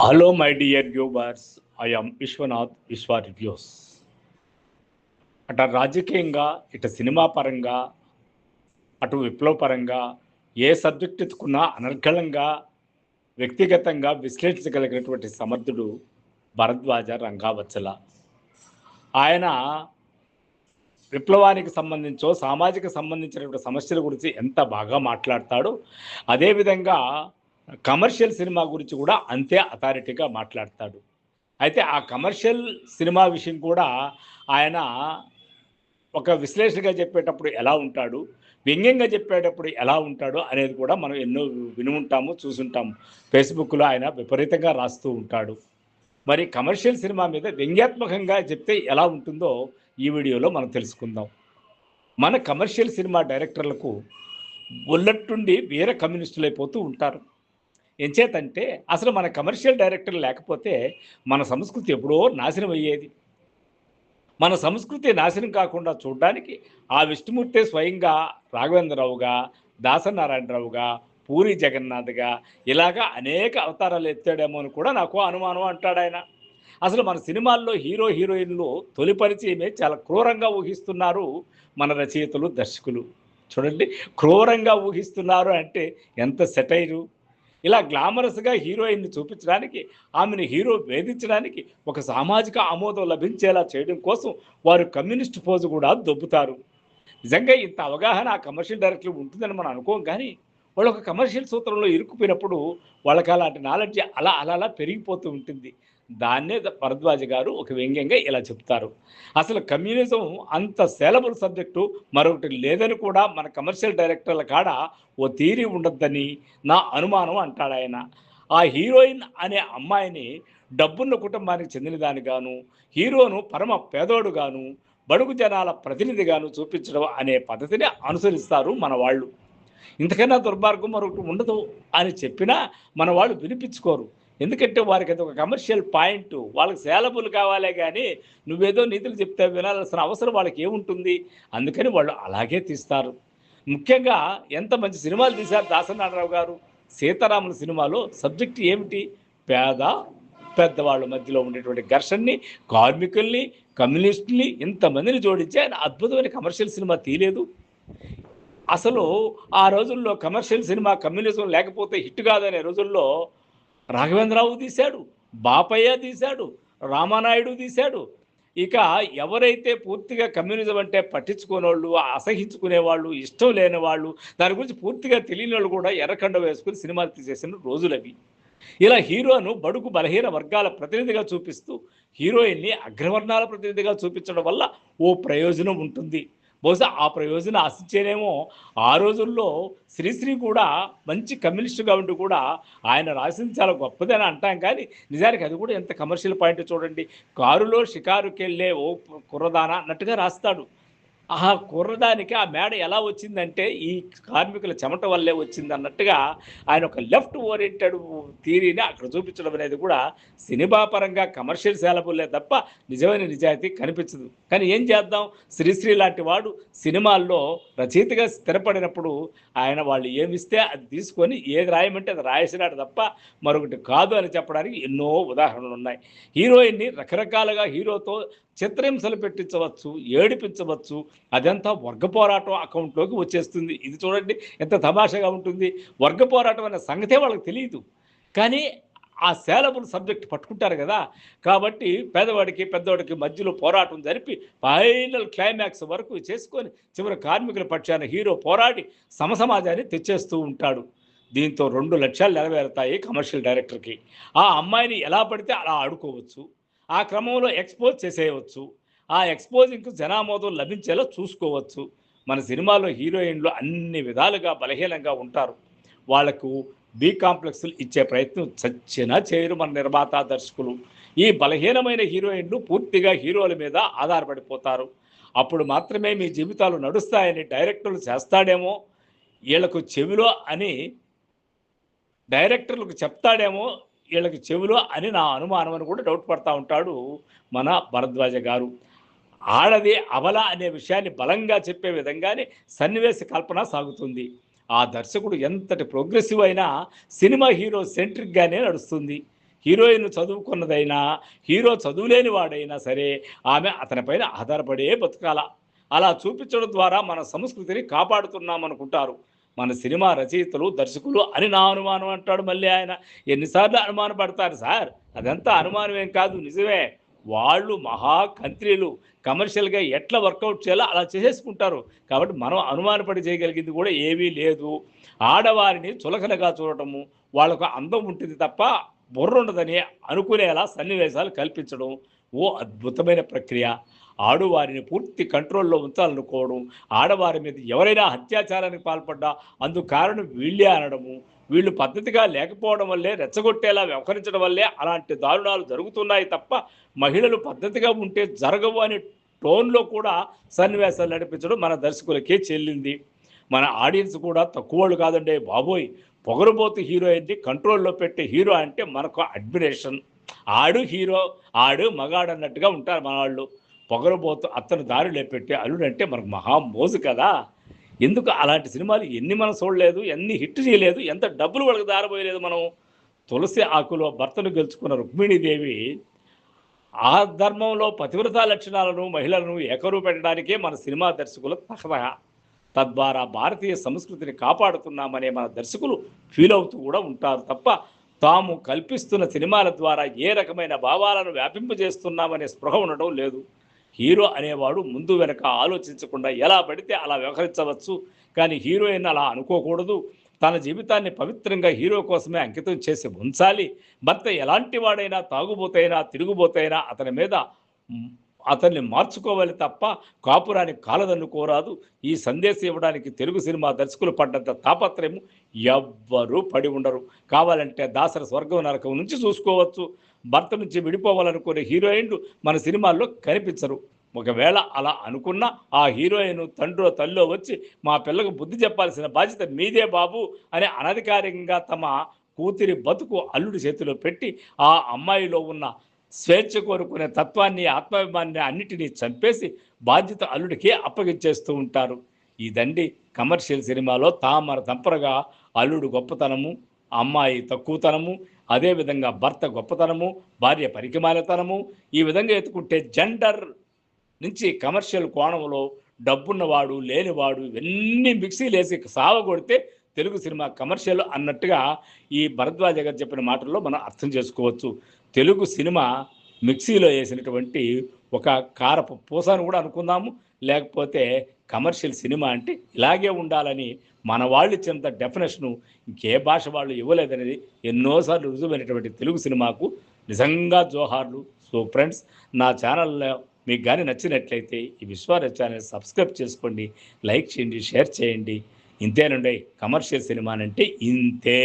Hello, my dear viewers. I am Vishwanath Vishwa Reviews. అటు రాజకీయంగా, ఇటు సినిమా పరంగా, అటు విప్లవ పరంగా ఏ సబ్జెక్ట్ ఎత్తుకున్నా అనర్గళంగా వ్యక్తిగతంగా విశ్లేషించగలిగినటువంటి సమర్థుడు భరద్వాజ రంగావచ్చల. ఆయన విప్లవానికి సంబంధించో సామాజిక సంబంధించినటువంటి సమస్యల గురించి ఎంత బాగా మాట్లాడతాడో, అదేవిధంగా కమర్షియల్ సినిమా గురించి కూడా అంతే అథారిటీగా మాట్లాడతాడు. అయితే ఆ కమర్షియల్ సినిమా విషయం కూడా ఆయన ఒక విశ్లేషణగా చెప్పేటప్పుడు ఎలా ఉంటాడు, వ్యంగ్యంగా చెప్పేటప్పుడు ఎలా ఉంటాడు అనేది కూడా మనం ఎన్నో విని ఉంటాము, చూసుంటాము. ఫేస్బుక్లో ఆయన విపరీతంగా రాస్తూ ఉంటాడు. మరి కమర్షియల్ సినిమా మీద వ్యంగ్యాత్మకంగా చెప్తే ఎలా ఉంటుందో ఈ వీడియోలో మనం తెలుసుకుందాం. మన కమర్షియల్ సినిమా డైరెక్టర్లకు ఉన్నట్టుండి వేరే కమ్యూనిస్టులు అయిపోతూ ఉంటారు. ఎంచేతంటే అసలు మన కమర్షియల్ డైరెక్టర్లు లేకపోతే మన సంస్కృతి ఎప్పుడో నాశనం అయ్యేది. మన సంస్కృతి నాశనం కాకుండా చూడడానికి ఆ విష్ణుమూర్తి స్వయంగా రాఘవేంద్రరావుగా, దాసనారాయణరావుగా, పూరి జగన్నాథ్గా ఇలాగా అనేక అవతారాలు ఎత్తాడేమో అని కూడా నాకు అనుమానం అంటాడు ఆయన. అసలు మన సినిమాల్లో హీరో హీరోయిన్లు తొలి పరిచయమే చాలా క్రూరంగా ఊహిస్తున్నారు మన రచయితలు, దర్శకులు. చూడండి, క్రూరంగా ఊహిస్తున్నారు అంటే ఎంత సెటైరు. ఇలా గ్లామరస్గా హీరోయిన్ని చూపించడానికి, ఆమెను హీరో వేధించడానికి, ఒక సామాజిక ఆమోదం లభించేలా చేయడం కోసం వారు కమ్యూనిస్ట్ పోజు కూడా దొబ్బుతారు. నిజంగా ఇంత అవగాహన ఆ కమర్షియల్ డైరెక్టర్లు ఉంటుందని మనం అనుకోం. కానీ వాళ్ళు ఒక కమర్షియల్ సూత్రంలో ఇరుక్కుపోయినప్పుడు వాళ్ళకి అలాంటి నాలెడ్జ్ అలా అలా అలా పెరిగిపోతూ ఉంటుంది. దాన్నే భరద్వాజ గారు ఒక వ్యంగ్యంగా ఇలా చెప్తారు. అసలు కమ్యూనిజం అంత సేలబుల్ సబ్జెక్టు మరొకటి లేదని కూడా మన కమర్షియల్ డైరెక్టర్ల కాడ ఓ థియరీ ఉండద్దని నా అనుమానం అంటాడు ఆయన. ఆ హీరోయిన్ అనే అమ్మాయిని డబ్బున్న కుటుంబానికి చెందినదానిగాను, హీరోను పరమ పేదోడుగాను, బడుగు జనాల ప్రతినిధిగాను చూపించడం అనే పద్ధతిని అనుసరిస్తారు మన వాళ్ళు. ఇంతకన్నా దుర్మార్గం మరొకటి ఉండదు అని చెప్పినా మన వాళ్ళు వినిపించుకోరు. ఎందుకంటే వారికి అది ఒక కమర్షియల్ పాయింట్, వాళ్ళకి సేలబుల్ కావాలే కానీ నువ్వేదో నీతులు చెప్తే వినాల్సిన అవసరం వాళ్ళకి ఏముంటుంది. అందుకని వాళ్ళు అలాగే తీస్తారు. ముఖ్యంగా ఎంత మంచి సినిమాలు తీశారు దాసనారాయణరావు గారు. సీతారాముల సినిమాలో సబ్జెక్ట్ ఏమిటి? పేద పెద్దవాళ్ళ మధ్యలో ఉండేటువంటి ఘర్షణని, కార్మికుల్ని, కమ్యూనిస్టుల్ని ఇంతమందిని జోడించి ఆయన అద్భుతమైన కమర్షియల్ సినిమా తీయలేదు. అసలు ఆ రోజుల్లో కమర్షియల్ సినిమా కమ్యూనిజం లేకపోతే హిట్ కాదనే రోజుల్లో రాఘవేంద్రరావు తీశాడు, బాపయ్య తీశాడు, రామానాయుడు తీశాడు. ఇక ఎవరైతే పూర్తిగా కమ్యూనిజం అంటే పట్టించుకునేవాళ్ళు, అసహించుకునేవాళ్ళు, ఇష్టం లేని వాళ్ళు, దాని గురించి పూర్తిగా తెలియని వాళ్ళు కూడా ఎర్రకండ వేసుకుని సినిమాలు తీసేసిన రోజులవి. ఇలా హీరోను బడుగు బలహీన వర్గాల ప్రతినిధిగా చూపిస్తూ హీరోయిన్ని అగ్రవర్ణాల ప్రతినిధిగా చూపించడం వల్ల ఓ ప్రయోజనం ఉంటుంది. బహుశా ఆ ప్రయోజనం ఆశించేనేమో. ఆ రోజుల్లో శ్రీశ్రీ కూడా మంచి కమ్యూనిస్టుగా ఉండి కూడా ఆయన రాసింది చాలా గొప్పదని అంటాం. కానీ నిజానికి అది కూడా ఎంత కమర్షియల్ పాయింట్ చూడండి. కారులో షికారుకి వెళ్ళే ఓ కుర్రదాన అన్నట్టుగా రాస్తాడు. ఆ కుర్రదానికి ఆ మేడ ఎలా వచ్చిందంటే ఈ కార్మికుల చెమట వల్లే వచ్చింది అన్నట్టుగా ఆయన ఒక లెఫ్ట్ ఓరియంటెడ్ థియరీని అక్కడ చూపించడం అనేది కూడా సినిమా పరంగా కమర్షియల్ సేలబుల్లే తప్ప నిజమైన నిజాయితీ కనిపించదు. కానీ ఏం చేద్దాం, శ్రీశ్రీ లాంటి వాడు సినిమాల్లో రచయితగా స్థిరపడినప్పుడు ఆయన వాళ్ళు ఏమిస్తే అది తీసుకొని ఏది రాయమంటే అది రాయేసినాడు తప్ప మరొకటి కాదు అని చెప్పడానికి ఎన్నో ఉదాహరణలు ఉన్నాయి. హీరోయిన్ని రకరకాలుగా హీరోతో చిత్రహింసలు పెట్టించవచ్చు, ఏడిపించవచ్చు. అదంతా వర్గ పోరాటం అకౌంట్లోకి వచ్చేస్తుంది. ఇది చూడండి ఎంత తమాషాగా ఉంటుంది. వర్గ పోరాటం అనే సంగతే వాళ్ళకి తెలియదు. కానీ ఆ సేలబుల్ సబ్జెక్ట్ పట్టుకుంటారు కదా. కాబట్టి పేదవాడికి పెద్దవాడికి మధ్యలో పోరాటం జరిపి ఫైనల్ క్లైమాక్స్ వరకు చేసుకొని చివరి కార్మికుల పక్షాన హీరో పోరాడి సమసమాజాన్ని తెచ్చేస్తూ ఉంటాడు. దీంతో 2 లక్ష్యాలు నెరవేరుతాయి కమర్షియల్ డైరెక్టర్కి. ఆ అమ్మాయిని ఎలా పడితే అలా ఆడుకోవచ్చు, ఆ క్రమంలో ఎక్స్పోజ్ చేసేయవచ్చు, ఆ ఎక్స్పోజింగ్కు జనామోదం లభించేలా చూసుకోవచ్చు. మన సినిమాలో హీరోయిన్లు అన్ని విధాలుగా బలహీనంగా ఉంటారు. వాళ్లకు బి కాంప్లెక్స్లు ఇచ్చే ప్రయత్నం చచ్చినా చేయరు మన నిర్మాత, దర్శకులు. ఈ బలహీనమైన హీరోయిన్లు పూర్తిగా హీరోల మీద ఆధారపడిపోతారు. అప్పుడు మాత్రమే మీ జీవితాలు నడుస్తాయని డైరెక్టర్లు చేస్తాడేమో, వీళ్లకు చెవిలో అని డైరెక్టర్లకు చెప్తాడేమో వీళ్ళకి చెవిలో అని నా అనుమానం అని కూడా డౌట్ పడతా ఉంటాడు మన భరద్వాజ గారు. ఆడది అబల అనే విషయాన్ని బలంగా చెప్పే విధంగానే సన్నివేశ కల్పన సాగుతుంది. ఆ దర్శకుడు ఎంతటి ప్రోగ్రెసివ్ అయినా సినిమా హీరో సెంట్రిక్గానే నడుస్తుంది. హీరోయిన్ చదువుకున్నదైనా, హీరో చదువులేని వాడైనా సరే ఆమె అతనిపైన ఆధారపడే బతకాల. అలా చూపించడం ద్వారా మన సంస్కృతిని కాపాడుతున్నామనుకుంటారు మన సినిమా రచయితలు, దర్శకులు అని నా అనుమానం అంటాడు మళ్ళీ ఆయన. ఎన్నిసార్లు అనుమాన పడతారు సార్? అదంతా అనుమానం ఏం కాదు, నిజమే. వాళ్ళు మహా కంత్రీలు. కమర్షియల్‌గా ఎట్లా వర్కౌట్ చేయాలో అలా చేసేసుకుంటారు. కాబట్టి మనం అనుమానపడి చేయగలిగింది కూడా ఏమీ లేదు. ఆడవారిని చులకనగా చూడటము, వాళ్ళకు అందం ఉంటుంది తప్ప బుర్రుండదని అనుకునేలా సన్నివేశాలు కల్పించడం ఓ అద్భుతమైన ప్రక్రియ. ఆడువారిని పూర్తి కంట్రోల్‌లో ఉంచాలనుకోవడం, ఆడవారి మీద ఎవరైనా అత్యాచారానికి పాల్పడ్డా అందుకు కారణం వీళ్ళే అనడము, వీళ్ళు పద్ధతిగా లేకపోవడం వల్లే, రెచ్చగొట్టేలా వ్యవహరించడం వల్లే అలాంటి దారుణాలు జరుగుతున్నాయి తప్ప మహిళలు పద్ధతిగా ఉంటే జరగవు అనే టోన్‌లో కూడా సన్నివేశాలు నడిపించడం మన దర్శకులకే చెల్లింది. మన ఆడియన్స్ కూడా తక్కువోళ్ళు కాదండి బాబోయ్! పొగరుబోతు హీరోయిన్‌ని కంట్రోల్‌లో పెట్టే హీరో అంటే మనకు అడ్మిరేషన్. ఆడు హీరో, ఆడు మగాడన్నట్టుగా ఉంటారు మనవాళ్ళు. పొగరుబోతు అత్తను దారిలో పెట్టే అల్లుడంటే మనకు మహా మోజు కదా! ఎందుకు అలాంటి సినిమాలు ఎన్ని మనం చూడలేదు, ఎన్ని హిట్ చేయలేదు, ఎంత డబ్బులు వాళ్ళకి దారబోయలేదు మనం. తులసి ఆకులో భర్తను గెలుచుకున్న రుక్మిణీదేవి ఆ ధర్మంలో పతివ్రతా లక్షణాలను, మహిళలను ఏకరువు పెట్టడానికే మన సినిమా దర్శకులు తహతహ. తద్వారా భారతీయ సంస్కృతిని కాపాడుతున్నామనే మన దర్శకులు ఫీల్ అవుతూ కూడా ఉంటారు తప్ప, తాము కల్పిస్తున్న సినిమాల ద్వారా ఏ రకమైన భావాలను వ్యాపింపజేస్తున్నామనే స్పృహ ఉండడం లేదు. హీరో అనేవాడు ముందు వెనక ఆలోచించకుండా ఎలా పడితే అలా వ్యవహరించవచ్చు. కానీ హీరోయిన్ అలా అనుకోకూడదు. తన జీవితాన్ని పవిత్రంగా హీరో కోసమే అంకితం చేసి ఉంచాలి. భర్త ఎలాంటి వాడైనా, తాగుబోతైనా, తిరుగుబోతైనా అతని మీద అతన్ని మార్చుకోవాలి తప్ప కాపురానికి కాలదన్నుకోరాదు. ఈ సందేశం ఇవ్వడానికి తెలుగు సినిమా దర్శకులు పడ్డంత తాపత్రయం ఎవ్వరూ పడి ఉండరు. కావాలంటే దాసరి స్వర్గం నరకం నుంచి చూసుకోవచ్చు. భర్త నుంచి విడిపోవాలనుకునే హీరోయిన్లు మన సినిమాల్లో కనిపించరు. ఒకవేళ అలా అనుకున్నా ఆ హీరోయిన్ తండ్రో తల్లో వచ్చి మా పిల్లకు బుద్ధి చెప్పాల్సిన బాధ్యత మీదే బాబు అని అనధికారికంగా తమ కూతురి బతుకు అల్లుడి చేతిలో పెట్టి ఆ అమ్మాయిలో ఉన్న స్వేచ్ఛ కోరుకునే తత్వాన్ని, ఆత్మాభిమానాన్ని అన్నిటినీ చంపేసి బాధ్యత అల్లుడికే అప్పగించేస్తూ ఉంటారు. ఇదండి కమర్షియల్ సినిమాలో తామర తంపరగా అల్లుడు గొప్పతనము, అమ్మాయి తక్కువతనము, అదేవిధంగా భర్త గొప్పతనము, భార్య పరికిమాలితనము, ఈ విధంగా ఎత్తుకుంటే జెండర్ నుంచి కమర్షియల్ కోణంలో డబ్బున్నవాడు, లేనివాడు ఇవన్నీ మిక్సీలేసి సావగొడితే తెలుగు సినిమా కమర్షియల్ అన్నట్టుగా ఈ భరద్వాజ గారు చెప్పిన మాటల్లో మనం అర్థం చేసుకోవచ్చు. తెలుగు సినిమా మిక్సీలో వేసినటువంటి ఒక కారపు పూస అని కూడా అనుకుందాము. లేకపోతే కమర్షియల్ సినిమా అంటే ఇలాగే ఉండాలని మన వాళ్ళు ఇచ్చినంత డెఫినేషను ఇంకే భాష వాళ్ళు ఇవ్వలేదనేది ఎన్నోసార్లు రుజువైనటువంటి తెలుగు సినిమాకు నిజంగా జోహార్లు. సో ఫ్రెండ్స్, నా ఛానల్లో మీకు కానీ నచ్చినట్లయితే ఈ విశ్వారాజ్ ఛానల్ సబ్స్క్రైబ్ చేసుకోండి, లైక్ చేయండి, షేర్ చేయండి. ఇంతేనండి కమర్షియల్ సినిమానంటే ఇంతే.